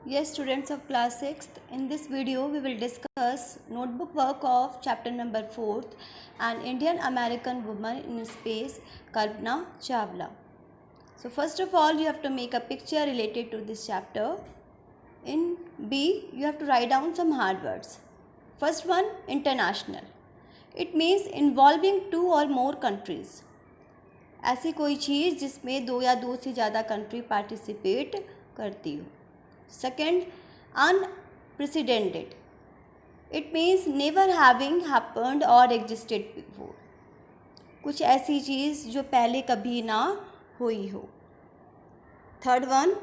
Yes, students of class 6th, in this video we will discuss notebook work of chapter number 4th, An Indian American Woman in Space, Kalpana Chawla. So first of all, you have to make a picture related to this chapter. In B, you have to write down some hard words. First one, international. It means involving two or more countries. ऐसी कोई चीज़ जिसमें दो या दो से ज़्यादा country participate करती हो. Second, unprecedented. It means never having happened or existed before. कुछ ऐसी चीज़ जो पहले कभी ना हुई हो. Third one,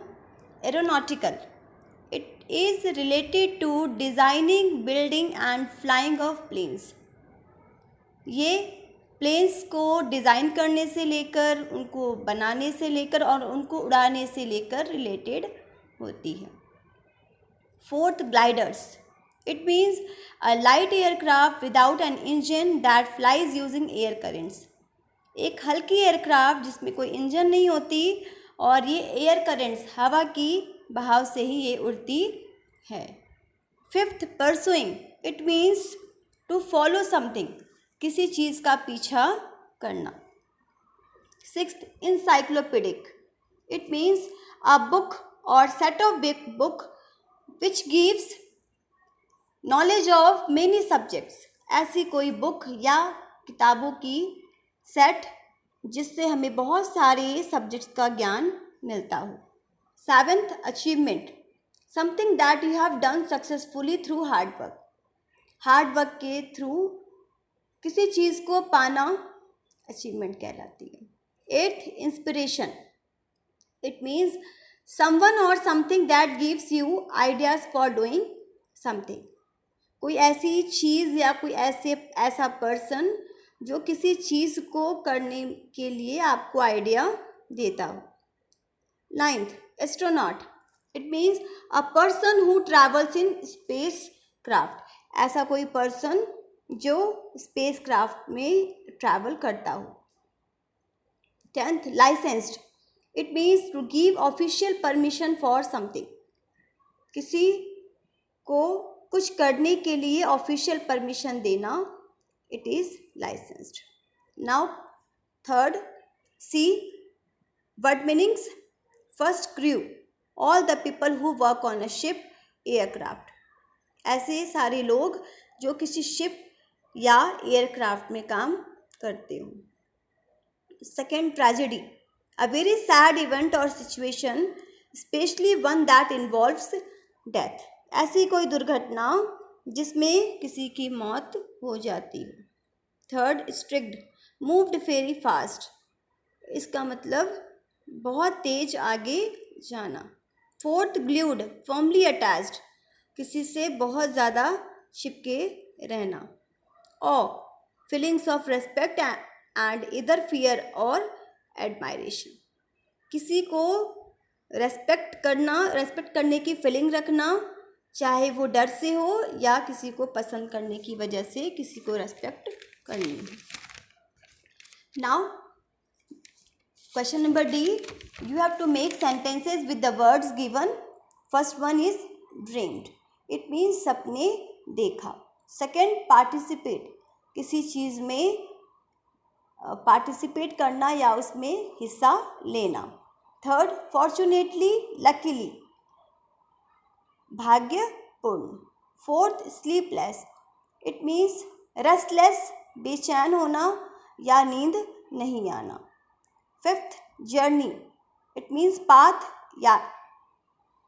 aeronautical. It is related to designing, building and flying of planes. ये प्लेन्स को डिज़ाइन करने से लेकर, उनको बनाने से लेकर और उनको उड़ाने से लेकर रिलेटेड होती है. Fourth, gliders. It means a light aircraft without an engine that flies using air currents. एक हल्की एयरक्राफ्ट जिसमें कोई इंजन नहीं होती और ये एयर करेंट्स, हवा की बहाव से ही ये उड़ती है. Fifth, pursuing. It means to follow something, किसी चीज़ का पीछा करना. Sixth, encyclopedic. It means a book और set of big book which gives knowledge of many subjects. ऐसी कोई बुक या किताबों की सेट जिससे हमें बहुत सारे सब्जेक्ट्स का ज्ञान मिलता हो. Seventh, achievement. Something that you have done successfully through hard work. Hard work के थ्रू किसी चीज़ को पाना अचीवमेंट कहलाती है. Eighth, inspiration. It means someone or something that gives you ideas for doing something. कोई ऐसी चीज़ या कोई ऐसा पर्सन जो किसी चीज़ को करने के लिए आपको आइडिया देता हो. Ninth, astronaut. It means a person who travels in space craft. ऐसा कोई पर्सन जो स्पेस क्राफ्ट में ट्रैवल करता हो. Tenth, licensed. It means to give official permission for something. किसी को कुछ करने के लिए ऑफिशियल परमिशन देना, it is licensed. Now third, C, word meanings. First, crew. All the people who work on a ship, aircraft. ऐसे सारे लोग जो किसी शिप या एयरक्राफ्ट में काम करते हो. Second, tragedy. A very sad event or situation, especially one that involves death. ऐसी कोई दुर्घटना जिसमें किसी की मौत हो जाती है. Third, strict. Moved very fast. इसका मतलब बहुत तेज आगे जाना. Fourth, glued. Firmly attached. किसी से बहुत ज़्यादा चिपके रहना. और फीलिंग्स ऑफ रेस्पेक्ट एंड इधर फियर और एडमायरेशन. किसी को रेस्पेक्ट करने की फीलिंग रखना, चाहे वो डर से हो या किसी को पसंद करने की वजह से किसी को रेस्पेक्ट करनी है. Now question number D, you have to make sentences with the words given. First one is dreamed. It means सपने देखा. Second, participate. किसी चीज़ में पार्टिसिपेट करना या उसमें हिस्सा लेना. Third, fortunately, luckily. भाग्यपूर्ण. Fourth, sleepless. It means restless, बेचैन होना या नींद नहीं आना. Fifth, journey. It means path या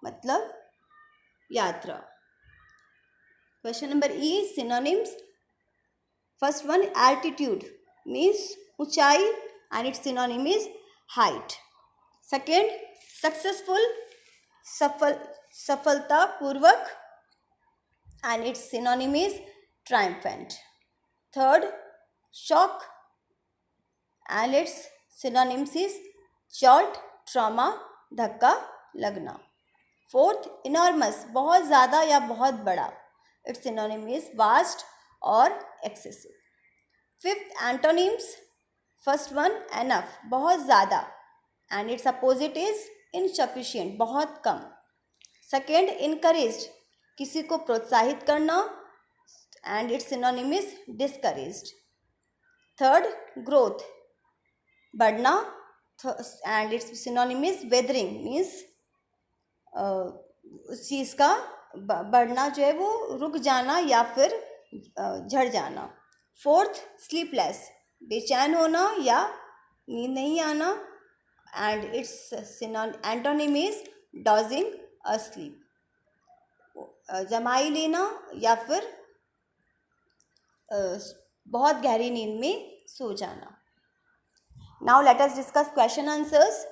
मतलब यात्रा. Question number E, synonyms. First one, altitude means ऊंचाई and its synonym is height. Second, successful, सफलता पूर्वक and its synonym is triumphant. Third, shock and its synonyms is jolt, trauma, धक्का लगना. Fourth, enormous, बहुत ज़्यादा या बहुत बड़ा. its synonym is vast और excessive. Fifth, antonyms. First one, enough, बहुत ज़्यादा, and its opposite is insufficient, बहुत कम. सेकेंड, इनकरेज्ड, किसी को प्रोत्साहित करना, and its synonym is discouraged. Third, growth, बढ़ना, and its synonym is weathering, means उस चीज़ का बढ़ना जो है वो रुक जाना या फिर झड़ जाना. फोर्थ, स्लीपलेस, बेचैन होना या नींद नहीं आना, and it's antonym is dodging asleep, जमाई लेना या फिर बहुत गहरी नींद में सो जाना. Now let us discuss question answers.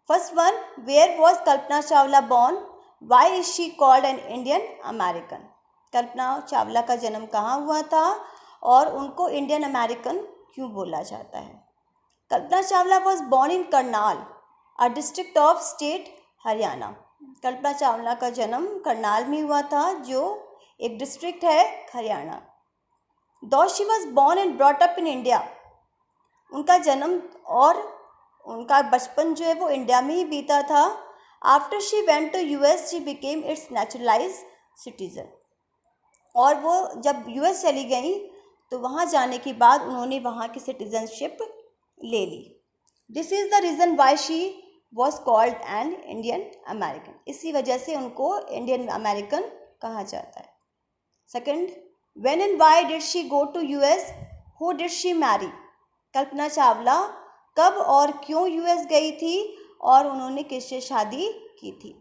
First one, where was Kalpana Chawla born? Why is she called an Indian American? Kalpana Chawla का जन्म कहाँ हुआ था और उनको इंडियन अमेरिकन क्यों बोला जाता है? Kalpana Chawla was born in Karnal, a district of state Haryana. Kalpana Chawla का जन्म करनाल में हुआ था जो एक डिस्ट्रिक्ट है हरियाणा. दो she was born and brought up in India, उनका जन्म और उनका बचपन जो है वो इंडिया में ही बीता था. After she went to US she became its naturalize citizen, और वो जब यूएस चली गई तो वहाँ जाने के बाद उन्होंने वहाँ की सिटीजनशिप ले ली. This is the reason why she was called an Indian American, इसी वजह से उनको इंडियन अमेरिकन कहा जाता है. Second, when and why did she go to US? Who did she marry? Kalpana Chawla कब और क्यों यूएस गई थी और उन्होंने किससे शादी की थी?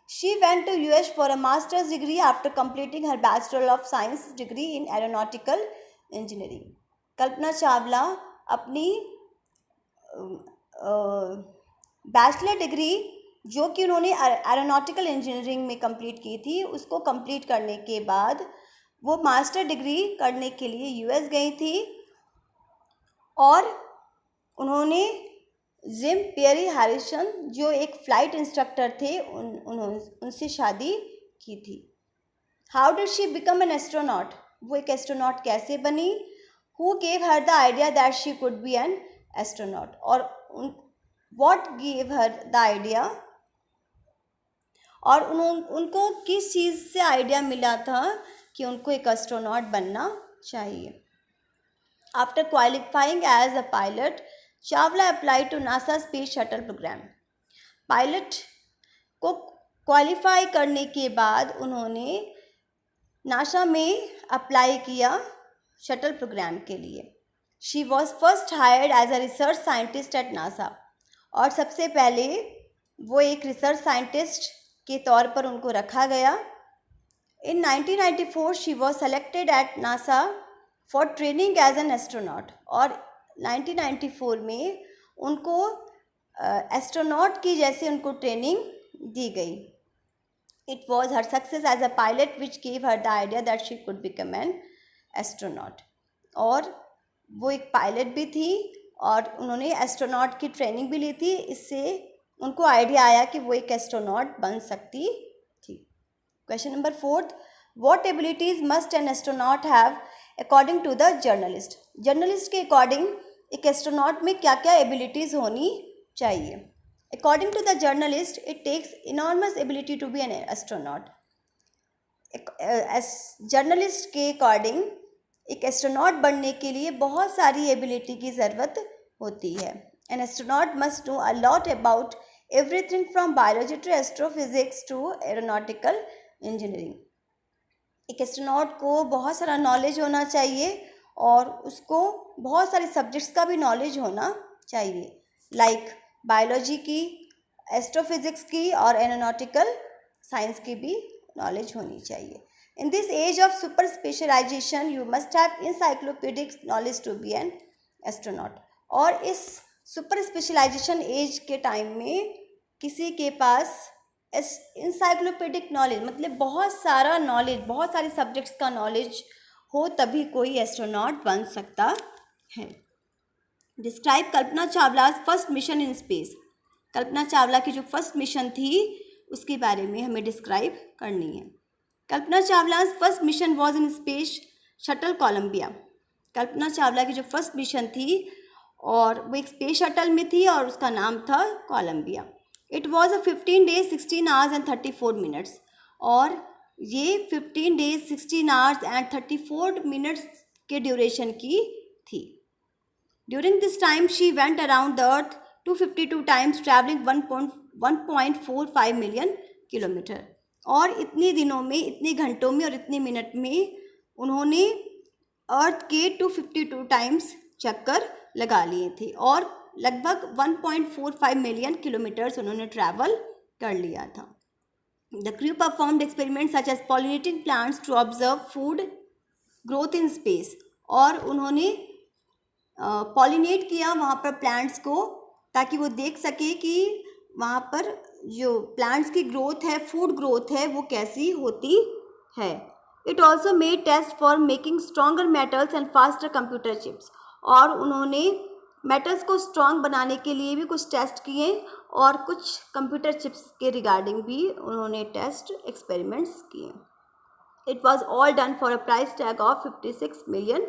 She went to US for a masters degree after completing her bachelor of science degree in aeronautical engineering. Kalpana Chawla अपनी बैचलर डिग्री जो कि उन्होंने एरोनॉटिकल इंजीनियरिंग में कंप्लीट की थी, उसको कंप्लीट करने के बाद वो मास्टर डिग्री करने के लिए यूएस गई थी और उन्होंने जिम पेरी हैरिसन जो एक फ़्लाइट इंस्ट्रक्टर थे उनसे शादी की थी. How did she become an astronaut? वो एक एस्ट्रोनॉट कैसे बनी? Who gave her the idea that she could be an astronaut? और what give her the idea, और उनको किस चीज़ से आइडिया मिला था कि उनको एक एस्ट्रोनॉट बनना चाहिए? After qualifying as a pilot, Chawla apply to NASA space shuttle program. Pilot को क्वालिफाई करने के बाद उन्होंने नासा में अप्लाई किया शटल प्रोग्राम के लिए. She was first hired as a research scientist at NASA, और सबसे पहले वो एक रिसर्च साइंटिस्ट के तौर पर उनको रखा गया. In 1994 she was selected at NASA for training as an astronaut, और 1994 में उनको एस्ट्रोनॉट की जैसे उनको ट्रेनिंग दी गई. It was her success as a pilot which gave her the idea that she could become an astronaut. और वो एक पायलट भी थी और उन्होंने एस्ट्रोनॉट की ट्रेनिंग भी ली थी, इससे उनको आइडिया आया कि वो एक एस्ट्रोनॉट बन सकती थी. Question number 4, what abilities must an astronaut have according to the journalist? Journalist के अकॉर्डिंग एक एस्ट्रोनॉट में क्या क्या एबिलिटीज़ होनी चाहिए? According to the journalist, it takes enormous ability to be an astronaut. Journalist के अकॉर्डिंग एक एस्ट्रोनॉट बनने के लिए बहुत सारी एबिलिटी की ज़रूरत होती है. An astronaut must know a lot about everything from biology to astrophysics to aeronautical engineering. एक एस्ट्रोनॉट को बहुत सारा नॉलेज होना चाहिए और उसको बहुत सारे सब्जेक्ट्स का भी नॉलेज होना चाहिए, लाइक बायोलॉजी की, एस्ट्रोफिजिक्स की और एरोनॉटिकल साइंस की भी नॉलेज होनी चाहिए. In this age of super specialization you must have encyclopedic knowledge to be an astronaut. और इस सुपर स्पेशलाइजेशन एज के टाइम में किसी के पास इंसाइक्लोपीडिक नॉलेज मतलब बहुत सारा नॉलेज, बहुत सारे सब्जेक्ट्स का नॉलेज हो तभी कोई एस्ट्रोनॉट बन सकता है. Describe Kalpana Chawla's first mission in space. Kalpana Chawla की जो फर्स्ट मिशन थी उसके बारे में हमें डिस्क्राइब करनी है. Kalpana Chawla's first mission was in space shuttle Columbia. Kalpana Chawla की जो फर्स्ट मिशन थी और वो एक स्पेस शटल में थी और उसका नाम था Columbia. It was a 15 days 16 hours and 34 minutes, और ये 15 days 16 hours and 34 minutes के ड्यूरेशन की थी. During this time she went around the earth 252 times, travelling 1.45 million kilometre. और इतने दिनों में, इतने घंटों में और इतने मिनट में उन्होंने अर्थ के 252 times चक्कर लगा लिए थे और लगभग 1.45 मिलियन किलोमीटर्स उन्होंने ट्रैवल कर लिया था. The crew performed experiments such as pollinating plants to observe food growth in space, और उन्होंने पॉलिनेट किया वहाँ पर प्लांट्स को ताकि वो देख सके कि वहाँ पर जो प्लांट्स की ग्रोथ है, फूड ग्रोथ है, वो कैसी होती है. It also made test for making stronger metals and faster computer chips, और उन्होंने मेटल्स को स्ट्रॉन्ग बनाने के लिए भी कुछ टेस्ट किए और कुछ कंप्यूटर चिप्स के रिगार्डिंग भी उन्होंने टेस्ट एक्सपेरिमेंट्स किए. It was all done for a price tag of $56 million,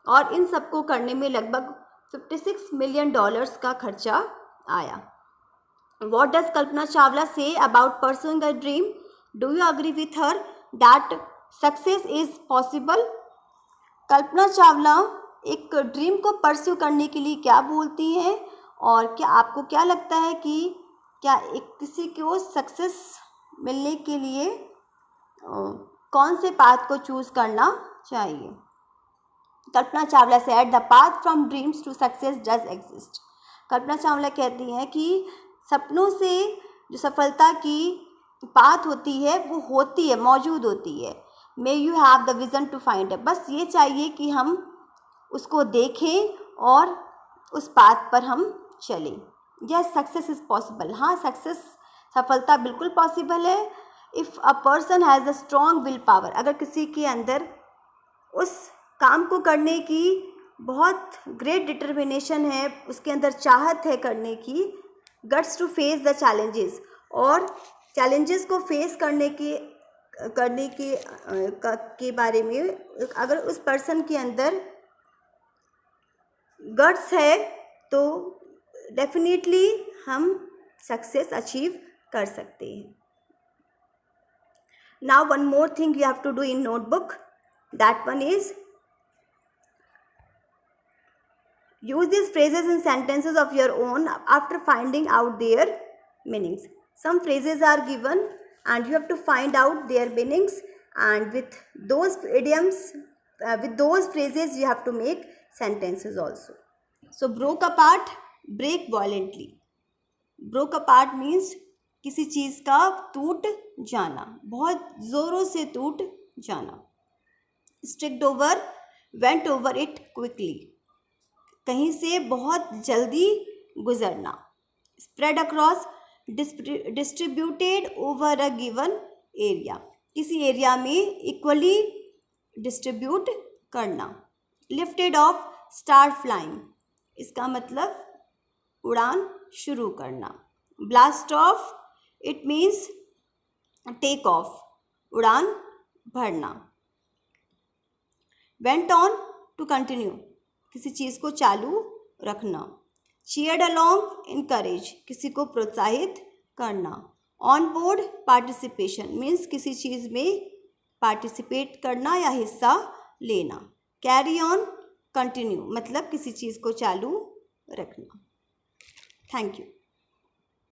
और इन सबको करने में लगभग $56 million का खर्चा आया. What does Kalpana Chawla say about pursuing a dream? Do you agree with her that success is possible? Kalpana Chawla एक ड्रीम को परस्यू करने के लिए क्या बोलती हैं, और क्या आपको क्या लगता है कि क्या एक किसी को सक्सेस मिलने के लिए कौन से पाथ को चूज़ करना चाहिए? Kalpana Chawla said the path from dreams to success does exist. Kalpana Chawla कहती हैं कि सपनों से जो सफलता की पाथ होती है वो होती है, मौजूद होती है. May you have the vision to find it. बस ये चाहिए कि हम उसको देखें और उस पाथ पर हम चलें. Yes, success is possible. हाँ, सफलता बिल्कुल पॉसिबल है. If a person has a strong will power, अगर किसी के अंदर उस काम को करने की बहुत ग्रेट डिटर्मिनेशन है, उसके अंदर चाहत है करने की, guts to face the challenges, और चैलेंजेस को फेस करने के बारे में अगर उस पर्सन के अंदर गट्स है तो डेफिनेटली हम सक्सेस अचीव कर सकते हैं. Now one more thing you have to do in notebook. That one is use these phrases in sentences of your own after finding out their meanings. Some phrases are given and you have to find out their meanings, and with those idioms, with those phrases you have to make sentences also. So broke apart, break violently. Broke apart means किसी चीज़ का टूट जाना, बहुत ज़ोरों से टूट जाना. Stripped over, went over it quickly. कहीं से बहुत जल्दी गुजरना. Spread across, distributed over a given area, किसी एरिया में इक्वली डिस्ट्रीब्यूट करना. लिफ्टेड ऑफ, स्टार्ट फ्लाइंग, इसका मतलब उड़ान शुरू करना. Blast off, it means take off, उड़ान भरना. वेंट ऑन, टू कंटिन्यू, किसी चीज़ को चालू रखना. चीयर्ड अलॉन्ग, इनकरेज, किसी को प्रोत्साहित करना. ऑन बोर्ड, पार्टिसिपेशन मीन्स किसी चीज़ में पार्टिसिपेट करना या हिस्सा लेना. कैरी ऑन, कंटिन्यू, मतलब किसी चीज़ को चालू रखना. Thank you.